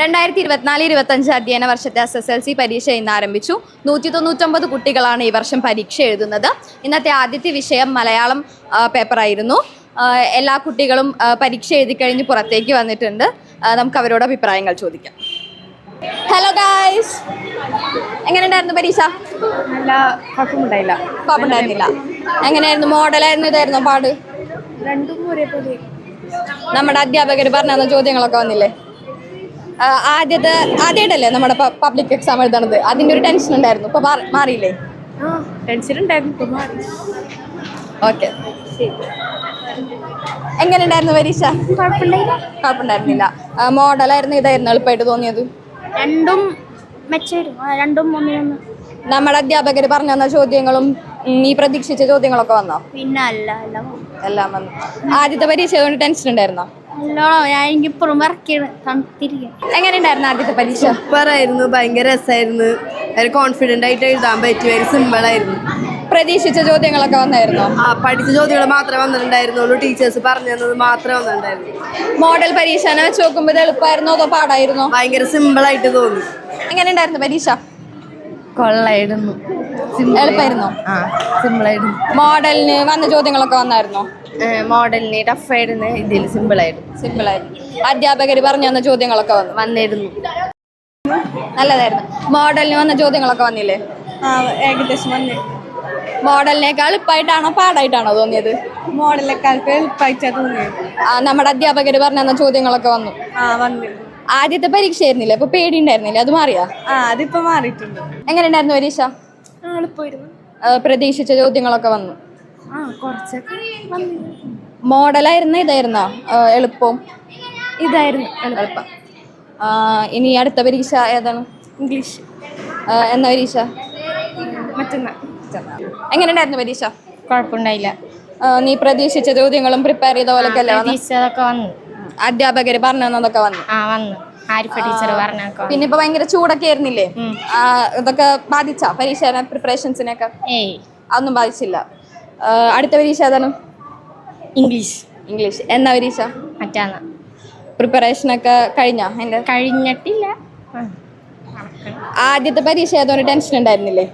2024-25 അധ്യയന വർഷത്തെ SSLC പരീക്ഷ ഇന്ന് ആരംഭിച്ചു. 199 കുട്ടികളാണ് ഈ വർഷം പരീക്ഷ എഴുതുന്നത്. ഇന്നത്തെ ആദ്യത്തെ വിഷയം മലയാളം പേപ്പറായിരുന്നു. എല്ലാ കുട്ടികളും പരീക്ഷ എഴുതി കഴിഞ്ഞ് പുറത്തേക്ക് വന്നിട്ടുണ്ട്. നമുക്ക് അവരോട് അഭിപ്രായങ്ങൾ ചോദിക്കാം. ഹലോ ഗായ്സ്, എങ്ങനെയുണ്ടായിരുന്നു പരീക്ഷ? നല്ല കുഴപ്പമുണ്ടായിരുന്നില്ല. എങ്ങനെയായിരുന്നു? മോഡലായിരുന്നു, ഇതായിരുന്നു പാട്? രണ്ടും ഒരേപോലെ. നമ്മുടെ അധ്യാപകർ പറഞ്ഞ ചോദ്യങ്ങളൊക്കെ വന്നില്ലേ? ആദ്യമായിട്ടല്ലേ നമ്മുടെ പബ്ലിക് എക്സാം എഴുതണത്? അതിൻ്റെ ഒരു ടെൻഷൻ ഉണ്ടായിരുന്നു. ഇപ്പൊ മാറിയില്ലേ? ടെൻഷൻ ഉണ്ടായിരുന്നു. ഓക്കെ, എങ്ങനെയുണ്ടായിരുന്നു പരീക്ഷ? കുഴപ്പമുണ്ടായിരുന്നില്ല. മോഡലായിരുന്നു, ഇതായിരുന്നു എളുപ്പമായിട്ട് തോന്നിയത്? രണ്ടും രണ്ടും ഒന്നിനൊന്ന്. നമ്മുടെ അധ്യാപകർ പറഞ്ഞു തന്ന ചോദ്യങ്ങളും നീ പ്രതീക്ഷിച്ച ചോദ്യങ്ങളൊക്കെ വന്നോ? പിന്നെ എല്ലാം വന്നു. ആദ്യത്തെ പരീക്ഷ കൊണ്ട് ടെൻഷൻ ഉണ്ടായിരുന്നോ? എങ്ങനെയുണ്ടായിരുന്നു ആദ്യത്തെ പരീക്ഷ? സൂപ്പറായിരുന്നു, ഭയങ്കര രസമായിരുന്നു, കോൺഫിഡന്റ് ആയിട്ട് എഴുതാൻ പറ്റി, വെരി സിമ്പിൾ ആയിരുന്നു. പ്രതീക്ഷിച്ച ചോദ്യങ്ങളൊക്കെ വന്നായിരുന്നോ? പഠിച്ച ചോദ്യങ്ങൾ മാത്രമേ വന്നിട്ടുണ്ടായിരുന്നുള്ളൂ, ടീച്ചേഴ്സ് പറഞ്ഞു തന്നത് മാത്രമേ വന്നിട്ടുണ്ടായിരുന്നു. മോഡൽ പരീക്ഷ വെച്ച് നോക്കുമ്പോൾ ഇത് എളുപ്പമായിരുന്നോ അതോ പാടായിരുന്നോ? ഭയങ്കര സിമ്പിൾ ആയിട്ട് തോന്നി. എങ്ങനെയുണ്ടായിരുന്നു പരീക്ഷ? കൊള്ളായിരുന്നു. എളുപ്പമായിരുന്നോ? സിമ്പിളായിരുന്നു. മോഡലിന് വന്ന ചോദ്യങ്ങളൊക്കെ വന്നായിരുന്നോ? മോഡലിന് ടഫായിരുന്നു, ഇതിൽ സിമ്പിളായിരുന്നു. അധ്യാപകർ പറഞ്ഞു തന്ന ചോദ്യങ്ങളൊക്കെ വന്നിരുന്നു. നല്ലതായിരുന്നു. മോഡലിന് വന്ന ചോദ്യങ്ങളൊക്കെ വന്നില്ലേ? ഏകദേശം വന്നു. മോഡലിനേക്കാൾ എളുപ്പമായിട്ടാണോ പാടായിട്ടാണോ തോന്നിയത്? മോഡലിനേക്കാൾ എളുപ്പമായിട്ടാ തോന്നിയത്. നമ്മുടെ അധ്യാപകർ പറഞ്ഞു തന്ന ചോദ്യങ്ങളൊക്കെ വന്നു. വന്നിരുന്നു. ആദ്യത്തെ പരീക്ഷ ആയിരുന്നില്ലേ, അപ്പൊ പേടി ഉണ്ടായിരുന്നില്ലേ? അത് മാറിയാ? അതിപ്പോ മാറിയിട്ടുണ്ട്. എങ്ങനെയുണ്ടായിരുന്നു പരീക്ഷ? എളുപ്പമായിരുന്നു. പ്രതീക്ഷിച്ച ചോദ്യങ്ങളൊക്കെ വന്നു. കുറച്ചൊക്കെ വന്നു. മോഡലായിരുന്നു, ഇതായിരുന്നോ എളുപ്പം? ഇതായിരുന്നു എളുപ്പം. ഇനി അടുത്ത പരീക്ഷ ഏതാണ്? ഇംഗ്ലീഷ്. എന്നാ പരീക്ഷ? മറ്റന്നാൾ. എങ്ങനെയുണ്ടായിരുന്നു പരീക്ഷ? കുഴപ്പമുണ്ടായില്ല. നീ പ്രതീക്ഷിച്ച ചോദ്യങ്ങളും പ്രിപ്പയർ ചെയ്ത പോലൊക്കെ അല്ലേ? വന്നു. അധ്യാപകര് പറഞ്ഞു തന്നതൊക്കെ വന്നു. പിന്നെ ഇപ്പൊ ഭയങ്കര ചൂടൊക്കെ ആയിരുന്നില്ലേ? ഇതൊക്കെ ബാധിച്ചാ പരീക്ഷ പ്രിപ്പറേഷൻസിനൊക്കെ? അതൊന്നും ബാധിച്ചില്ല. അടുത്ത പരീക്ഷ ഏതാണ്? ഇംഗ്ലീഷ്. എന്നാ പരീക്ഷ? മറ്റന്നാൾ. പ്രിപ്പറേഷനൊക്കെ കഴിഞ്ഞാ? അതിന്റെ കഴിഞ്ഞിട്ടില്ല. ആദ്യത്തെ പരീക്ഷ ഏതോ ടെൻഷൻ ഉണ്ടായിരുന്നില്ലേ?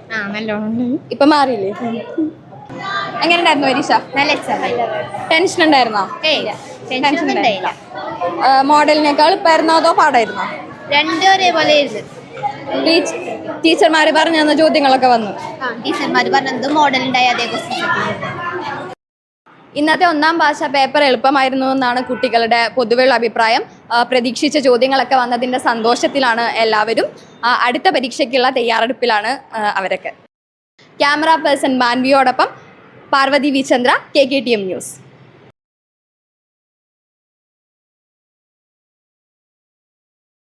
ഇപ്പൊ മാറിയില്ലേ? എങ്ങനെയുണ്ടായിരുന്നു പരീക്ഷ? ടെൻഷൻ ഉണ്ടായിരുന്നോ? മോഡലിനേക്കാൾ എളുപ്പമായിരുന്നോ അതോ പാടായിരുന്നോ? രണ്ടും ഒരേപോലെ. ടീച്ചർമാര് പറഞ്ഞു തന്ന ചോദ്യങ്ങളൊക്കെ വന്നു. ടീച്ചർമാര് പറഞ്ഞത് മോഡലുണ്ടായ അതേ ക്വസ്റ്റ്യൻസ്. ഇന്നത്തെ ഒന്നാം ഭാഷ പേപ്പർ എളുപ്പമായിരുന്നു എന്നാണ് കുട്ടികളുടെ പൊതുവെയുള്ള അഭിപ്രായം. പ്രതീക്ഷിച്ച ചോദ്യങ്ങളൊക്കെ വന്നതിൻ്റെ സന്തോഷത്തിലാണ് എല്ലാവരും. അടുത്ത പരീക്ഷയ്ക്കുള്ള തയ്യാറെടുപ്പിലാണ് അവരൊക്കെ. ക്യാമറ പേഴ്സൺ മാൻവിയോടൊപ്പം Parvathy V Chandra, KKTM news.